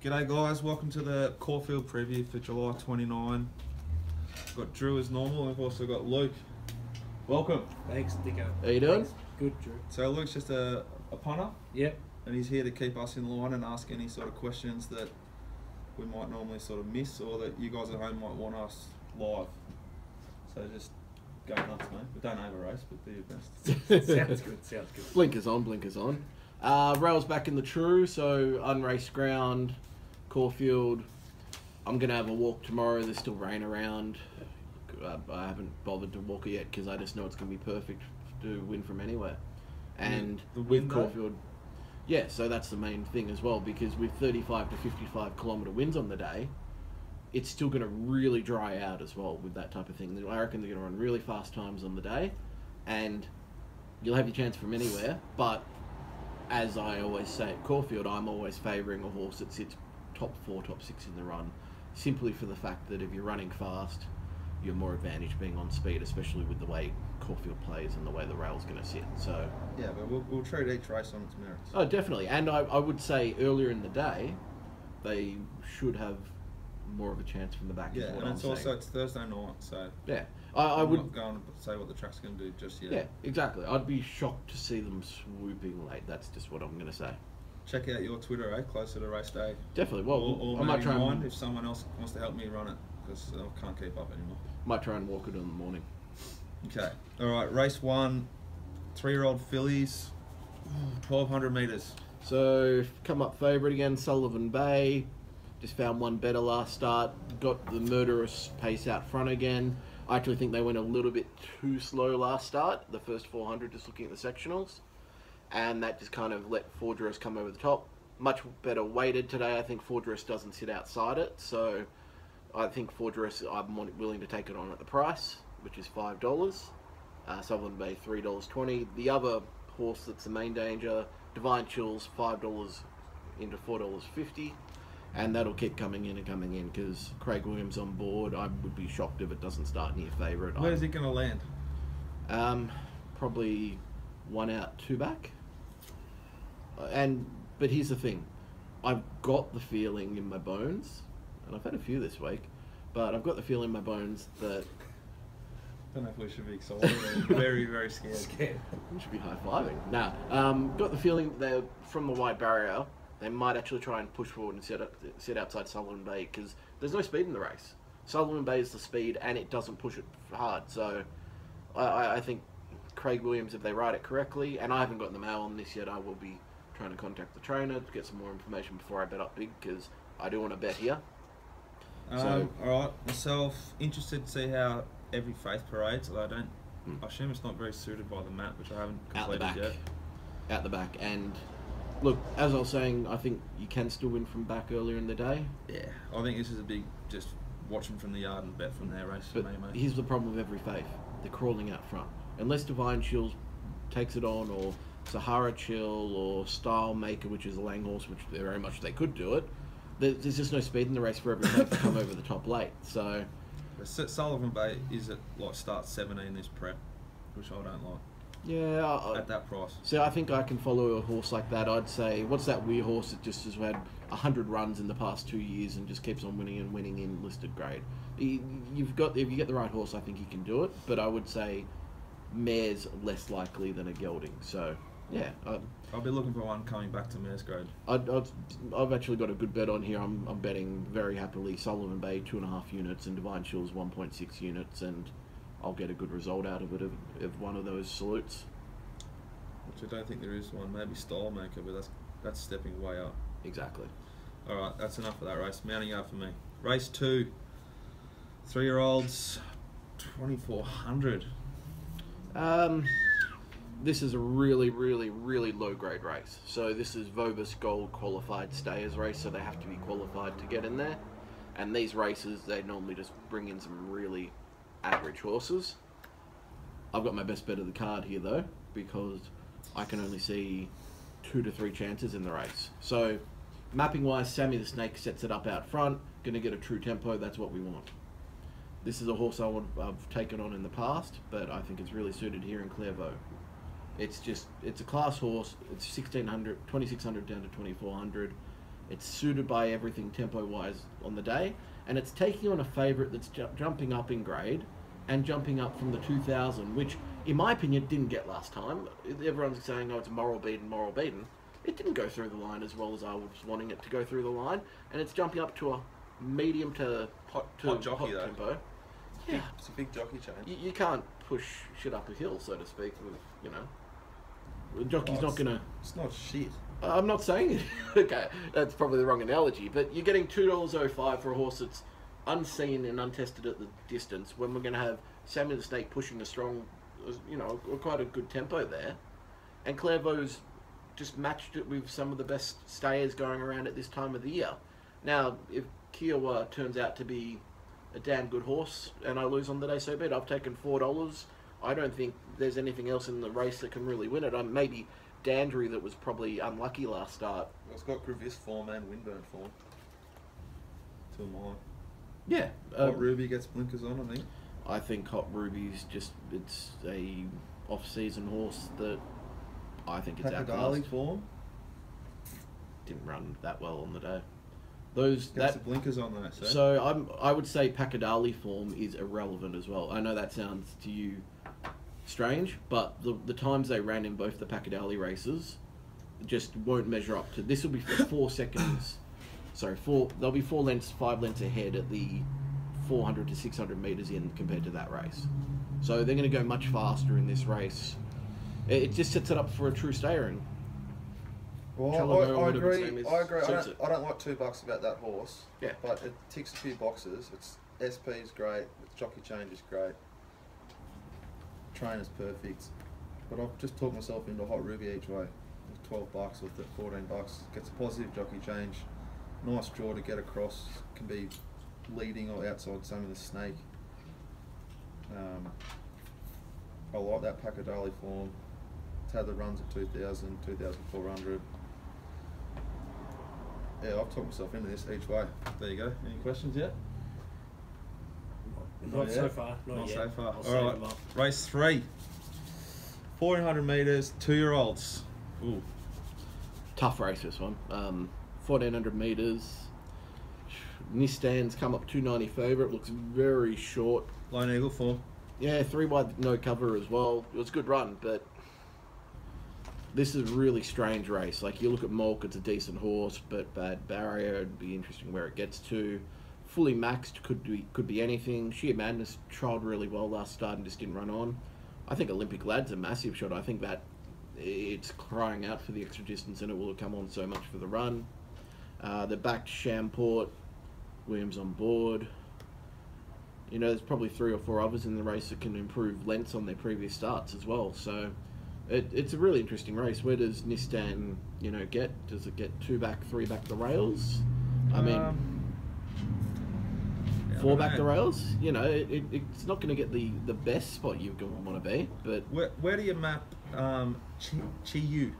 G'day guys, welcome to the Caulfield preview for July 29. We've got Drew as normal, and we've also got Luke. Welcome. Thanks, Dicko. How you doing? Thanks. Good, Drew. So Luke's just a punter, Yep. and he's here to keep us in line and ask any sort of questions that we might normally sort of miss, or that you guys at home might want us live. So just go nuts, mate. We don't have a race, but do your best. Sounds good, sounds good. Blinkers on, blinkers on. Rails back in the true, so unraced ground, Caulfield. I'm going to have a walk tomorrow. There's still rain around. I haven't bothered to walk it yet because I just know it's going to be perfect to win from anywhere. And with Caulfield, yeah, so that's the main thing as well, because with 35 to 55 kilometre winds on the day, it's still going to really dry out as well with that type of thing. I reckon they're going to run really fast times on the day, and you'll have your chance from anywhere. But as I always say at Caulfield, I'm always favouring a horse that sits top 4, top 6 in the run, simply for the fact that if you're running fast, you're more advantaged being on speed, especially with the way Caulfield plays and the way the rail's going to sit. So yeah, but we'll treat each race on its merits. Oh, definitely. And I would say earlier in the day, they should have more of a chance from the back. Yeah, and it's also it's Thursday night, so yeah, I would not going to say what the track's going to do just yet. Yeah, exactly. I'd be shocked to see them swooping late. That's just what I'm going to say. Check out your Twitter, closer to race day. Definitely. Well, or I might maybe try mine and if someone else wants to help me run it, because I can't keep up anymore. might try and walk it in the morning. Okay. All right. Race 1, 3-year-old fillies, 1,200 metres. So come up favourite again, Sullivan Bay. Just found one better last start. Got the murderous pace out front again. I actually think they went a little bit too slow last start, the first 400, just looking at the sectionals. And that just kind of let Fortress come over the top. Much better weighted today. I think Fortress doesn't sit outside it. So I think Fortress, I'm willing to take it on at the price, which is $5. Sullivan Bay, $3.20. The other horse that's the main danger, Divine Chills, $5 into $4.50. And that'll keep coming in because Craig Williams on board. I would be shocked if it doesn't start near favourite. Where's he going to land? Probably 1 out, 2 back. But here's the thing. I've got the feeling in my bones, and I've had a few this week, but I've got the feeling in my bones that... I don't know if we should be excited or very, very scared. We should be high-fiving. Nah, got the feeling they're from the wide barrier. They might actually try and push forward and sit outside Sullivan Bay, because there's no speed in the race. Sullivan Bay is the speed, and it doesn't push it hard. So I think Craig Williams, if they ride it correctly, and I haven't gotten the mail on this yet, I will be trying to contact the trainer to get some more information before I bet up big, because I do want to bet here. All right, myself, interested to see how Every Faith parades. I don't. I assume it's not very suited by the map, which I haven't completed yet. Out the back, and look, as I was saying, I think you can still win from back earlier in the day. Yeah, I think this is a big just watch them from the yard and bet from their race for me, mate. Here's the problem with Every Faith: they're crawling out front. Unless Divine Chills takes it on, or Sahara Chill, or Style Maker, which is a Lang horse, which very much they could do it. There's just no speed in the race for Every Faith to come over the top late. So Sullivan Bay is at start 17 this prep, which I don't like. Yeah, at that price. So I think I can follow a horse like that. I'd say, what's that weird horse that just has had 100 runs in the past 2 years and just keeps on winning and winning in listed grade? If you get the right horse, I think he can do it. But I would say mare's less likely than a gelding. So yeah, I'll be looking for one coming back to mare's grade. I've actually got a good bet on here. I'm betting very happily Sullivan Bay 2.5 units and Divine Chills 1.6 units, and I'll get a good result out of it of one of those salutes. Which I don't think there is one. Maybe Style Maker, but that's stepping way up. Exactly. All right, that's enough of that race. Mounting up for me. Race 2, 3-year-olds, 2,400. This is a really, really, really low-grade race. So this is Vobis Gold qualified stayers race, so they have to be qualified to get in there. And these races, they normally just bring in some really average horses. I've got my best bet of the card here, though, because I can only see 2 to 3 chances in the race. So mapping-wise, Sammy the Snake sets it up out front, going to get a true tempo. That's what we want. This is a horse I've taken on in the past, but I think it's really suited here in Clairvaux. It's a class horse. It's 2,600 down to 2,400. It's suited by everything tempo-wise on the day, and it's taking on a favourite that's jumping up in grade and jumping up from the 2000, which, in my opinion, didn't get last time. Everyone's saying, oh, it's moral beaten. It didn't go through the line as well as I was wanting it to go through the line, and it's jumping up to a medium to hot jockey, though. tempo. Yeah, It's a big jockey change. you can't push shit up a hill, so to speak. With the jockey's not gonna. It's not shit. I'm not saying it. Okay, that's probably the wrong analogy. But you're getting $2.05 for a horse that's unseen and untested at the distance. When we're going to have Sammy the Snake pushing a strong, quite a good tempo there, and Clairvaux's just matched it with some of the best stayers going around at this time of the year. Now, if Kiowa turns out to be a damn good horse and I lose on the day, so be it. I've taken $4. I don't think there's anything else in the race that can really win it. Maybe Dandry that was probably unlucky last start. Well, it's got Gravis form and Windburn form. Two of mine. Yeah. Hot Ruby gets blinkers on, I think. I think Hot Ruby's it's a off-season horse that I think it's Pakadali outclassed. form. Didn't run that well on the day. Gets the blinkers on though. So I would say Pakadali form is irrelevant as well. I know that sounds to you strange, but the times they ran in both the Pakadali races just won't measure up to. This will be 4 seconds. Sorry, they'll be 5 lengths ahead at the 400 to 600 meters in compared to that race. So they're going to go much faster in this race. It just sets it up for a true stayering. Well, I agree. I don't like $2 about that horse. Yeah. But it ticks a few boxes. Its SP is great. Its jockey change is great. Trainer's perfect. But I've just talked myself into Hot Ruby each way. It's $12 or $14. Gets a positive jockey change. Nice draw to get across. Can be leading or outside some of the snake. I like that Pakadali form. It's had the runs at 2,000, 2,400. Yeah, I've talked myself into this each way. There you go. Any questions yet? Not so far. Not yet. so far. I'll save All them right. up. Race 3. 1,400 metres, 2-year-olds. Ooh. Tough race, this one. 1,400 metres. Nistan's come up 290 favourite. Looks very short. Lone Eagle form. Yeah, 3 wide, no cover as well. It was a good run, but this is a really strange race. Like, you look at Molk, it's a decent horse, but bad barrier. It'd be interesting where it gets to. Fully maxed, could be anything. Sheer Madness trialled really well last start and just didn't run on. I think Olympic Lad's a massive shot. I think that it's crying out for the extra distance and it will come on so much for the run. They're back to Shamport. Williams on board. There's probably 3 or 4 others in the race that can improve lengths on their previous starts as well. So it's a really interesting race. Where does Nistan, get? Does it get 2 back, 3 back the rails? I mean, 4 back the rails? It's not going to get the best spot you want to be. But where do you map Chi-Yu?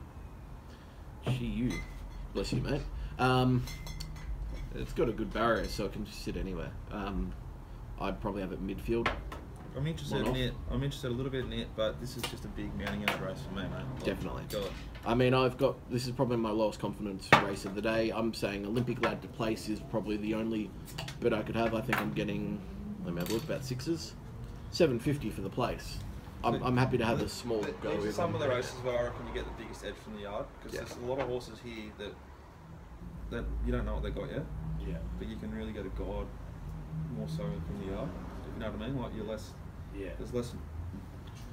Chi-Yu. Bless you, mate. It's got a good barrier, so it can just sit anywhere. I'd probably have it midfield. I'm interested in it. I'm interested a little bit in it, but this is just a big mounting out race for me, mate. Definitely. God. I mean, this is probably my lowest confidence race of the day. I'm saying Olympic Lad to place is probably the only bet I could have. I think I'm getting, let me have a look, about 6s. 750 for the place. I'm happy to have a small go. These are some of the races where I reckon you get the biggest edge from the yard, because there's a lot of horses here that you don't know what they got yet. Yeah. But you can really get a guide more so from the yard. You know what I mean? Like you're less. Yeah. There's less.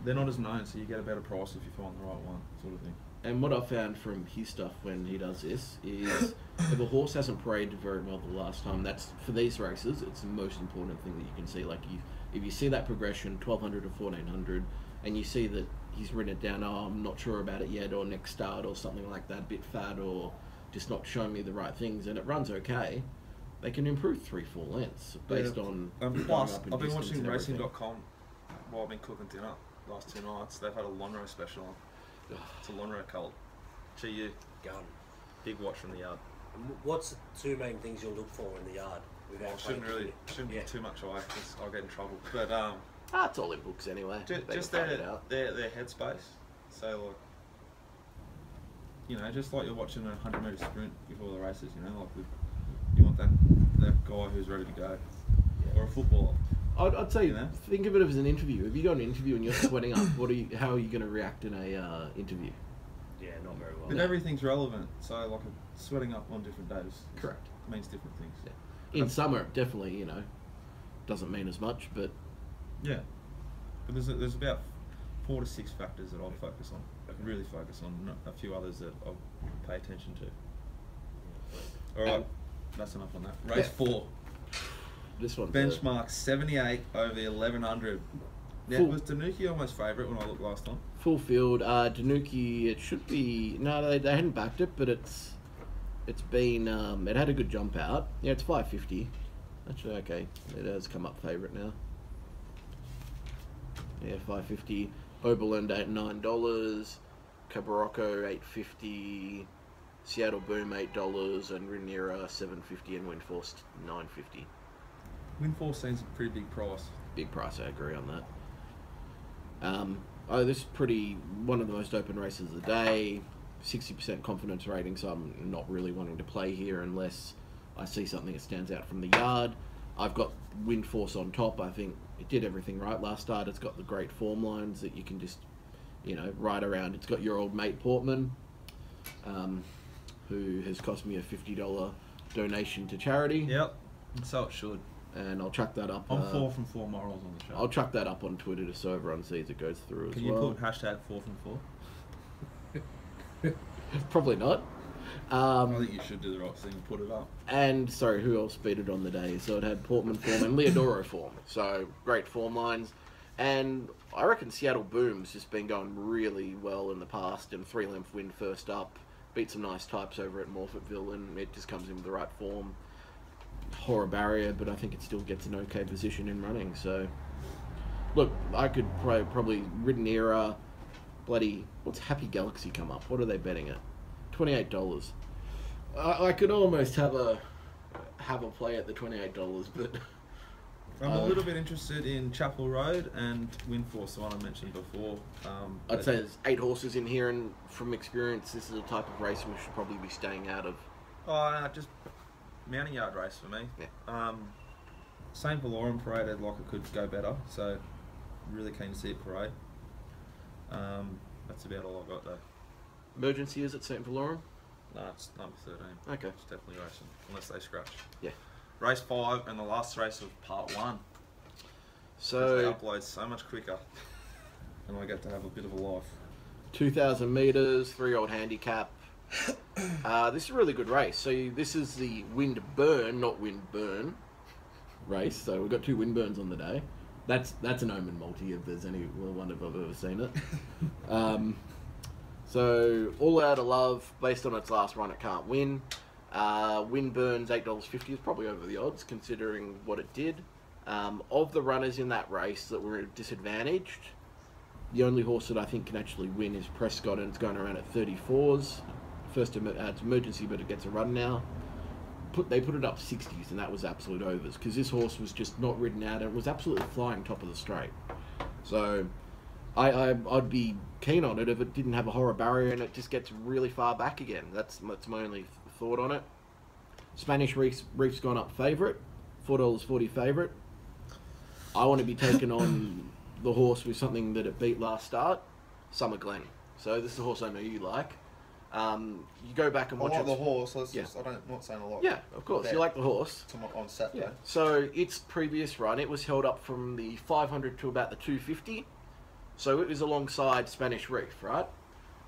They're not as known, so you get a better price if you find the right one, sort of thing. And what I've found from his stuff when he does this is if a horse hasn't paraded very well the last time, that's for these races, it's the most important thing that you can see. Like if you see that progression, 1,200 to 1,400, and you see that he's written it down, oh, I'm not sure about it yet, or next start, or something like that, a bit fat, or just not showing me the right things, and it runs okay, they can improve 3-4 lengths based on. Plus, I've been watching Racing.com while I've been cooking dinner last 2 nights. They've had a Lonhro special on. It's a Lonhro cult. Chi-Yu. Gun. Big watch from the yard. What's the 2 main things you'll look for in the yard? Shouldn't give too much away because I'll get in trouble. But it's all in books anyway. just their headspace. So you know, just like you're watching a 100-metre sprint before the races, you know, like you want that guy who's ready to go, or a footballer. I'd say, You know? think of it as an interview. If you got an interview and you're sweating up, how are you going to react in a interview? Yeah, not very well. But everything's relevant, so like sweating up on different days Correct. means different things. Yeah. In summer, definitely, you know, doesn't mean as much, but Yeah, but there's about 4 to 6 factors that I'll focus on. I can really focus on a few others that I'll pay attention to. All right, that's enough on that. Race 4. this one Benchmark 78 over 1100. Now, was Tanuki almost favourite when I looked last time? full field. Danuki, it should be. No, they hadn't backed it, but it's been. It had a good jump out. Yeah, it's 550. Actually, okay, it has come up favourite now. Yeah, 550. Oberlin at $9. Cabarocco $8.50. Seattle Boom $8, and Rhaenyra $7.50, and Windforce $9.50. Windforce seems a pretty big price. Big price, I agree on that. This is one of the most open races of the day. 60% confidence rating, so I'm not really wanting to play here unless I see something that stands out from the yard. I've got Windforce on top. I think it did everything right last start. It's got the great form lines that you can just, you know, ride around. It's got your old mate Portman, who has cost me a $50 donation to charity. Yep, so it should. And I'll chuck that up. I'm 4 from 4 morals on the show. I'll chuck that up on Twitter just so everyone sees it goes through as well. Can you put hashtag 4 from 4? Probably not. I think you should do the right thing and put it up. And, sorry, who else beat it on the day? So it had Portman form and Leodoro form. So, great form lines. And I reckon Seattle Boom's just been going really well in the past. And 3-length win first up. Beat some nice types over at Morfettville, and it just comes in with the right form. Horror barrier, but I think it still gets an okay position in running. So, look, I could probably Rhaenyra, bloody, what's Happy Galaxy come up? What are they betting at? $28. I could almost have a play at the $28, but I'm a little bit interested in Chapel Road and Windforce, the one I mentioned before. I'd say there's 8 horses in here, and from experience, this is a type of race we should probably be staying out of. Just mounting yard race for me. Yeah. St. Valorum paraded like it could go better, so really keen to see it parade. That's about all I've got though. Emergency is at St. Valorum? No, it's number 13. Okay. It's definitely racing, unless they scratch. Yeah. Race 5 and the last race of part 1. So they upload so much quicker, and I get to have a bit of a life. 2,000 metres, 3-year-old handicap. This is a really good race. So this is the wind burn, not wind burn race. So we've got 2 wind burns on the day. That's an Omen multi if there's any one if I've ever seen it. So all out of love based on its last run. It can't win. Wind burns $8.50 is probably over the odds considering what it did. Of the runners in that race that were disadvantaged, the only horse that I think can actually win is Prescott, and it's going around at 34s. First it's emergency, but it gets a run now. They put it up 60s, and that was absolute overs because this horse was just not ridden out, and it was absolutely flying top of the straight. So I'd be keen on it if it didn't have a horror barrier and it just gets really far back again. That's my only thought on it. Spanish Reef's gone up favourite, $4.40 favourite. I want to be taken on the horse with something that it beat last start, Summer Glen. So this is a horse I know you like. You go back and watch the horse. I'm not saying a lot. Yeah, of course. You like the horse. On Saturday. Yeah. So its previous run, it was held up from the 500 to about the 250. So it was alongside Spanish Reef, right?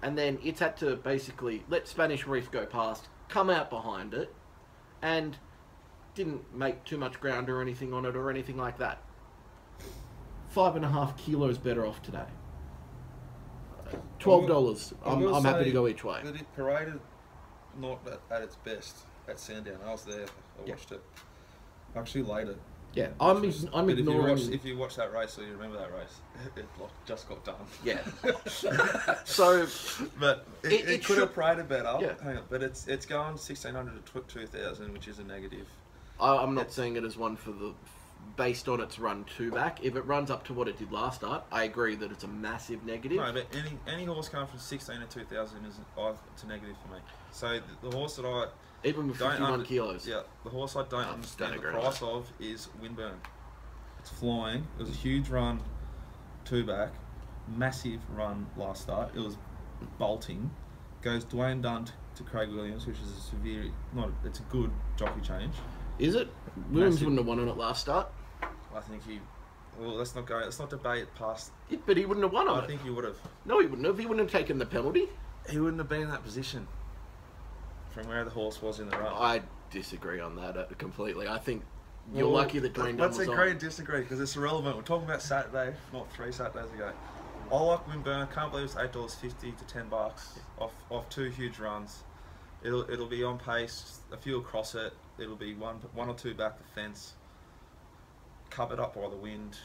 And then it's had to basically let Spanish Reef go past, come out behind it, and didn't make too much ground or anything on it or anything like that. 5.5 kilos better off today. $12. I'm happy to go each way. That it paraded not at its best at Sandown. I was there. I watched it. Actually, later. Yeah, I'm ignoring. If you watch that race, so you remember that race, it just got done. Yeah. So, but it could have paraded better. Yeah. Hang on, but it's going 1,600 to 2,000, which is a negative. I'm not seeing it as one for based on its run 2 back. If it runs up to what it did last start, I agree that it's a massive negative. No, but any horse coming from 16 to 2000 is it's a negative for me. So the horse that I Even with 51 kilos. Yeah, the horse I don't understand the price of is Winburn. It's flying. It was a huge run, 2 back, massive run last start. It was bolting. Goes Dwayne Dunn to Craig Williams, which is a severe, it's a good jockey change. Is it? Williams wouldn't have won on it last start. I think let's not debate past. Yeah, but he wouldn't have won on it. I think he would have. No, he wouldn't have. He wouldn't have taken the penalty. He wouldn't have been in that position from where the horse was in the run. I disagree on that completely. I think you're lucky that Dwayne Dunn was on. Let's agree and disagree because it's irrelevant. We're talking about Saturday, not 3 Saturdays ago. I like Winburn. I can't believe it's $8.50 to $10 off 2 huge runs. It'll be on pace. A few across it. It'll be one or 2 back the fence. Covered up by the wind.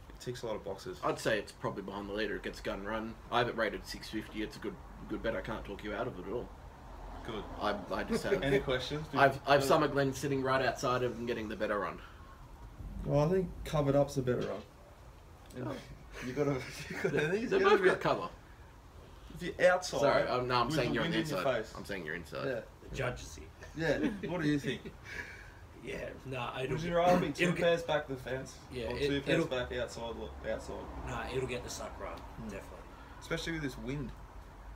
It ticks a lot of boxes. I'd say it's probably behind the leader. It gets gun run. I have it rated 650. It's a good bet. I can't talk you out of it at all. Good. I just have. Any questions? I've Summer Glen sitting right outside of and getting the better run. Well, I think covered up's a better run. Oh. You got to. They've both got cover. If you're outside. Sorry, no, I'm with saying the you're on the wind in your inside. face. I'm saying you're inside. Yeah. The judges here. Yeah. What do you think? Yeah, no. Would you rather be 2 pairs back the fence? Yeah, or 2 pairs back outside? No, it'll get the suck run, definitely. Especially with this wind.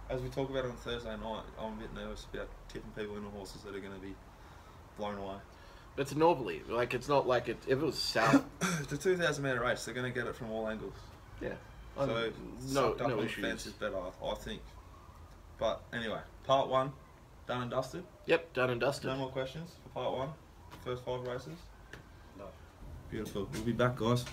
As we talk about it on Thursday night, I'm a bit nervous about tipping people into horses that are going to be blown away. It's a northerly. Like, it's not like if it was south. It's a 2,000 metre race. They're going to get it from all angles. Yeah. So, no on issues. the fence is better, I think. But anyway, part 1, done and dusted. Yep, done and dusted. No more questions for part 1? First 5 races? No. Beautiful. We'll be back, guys.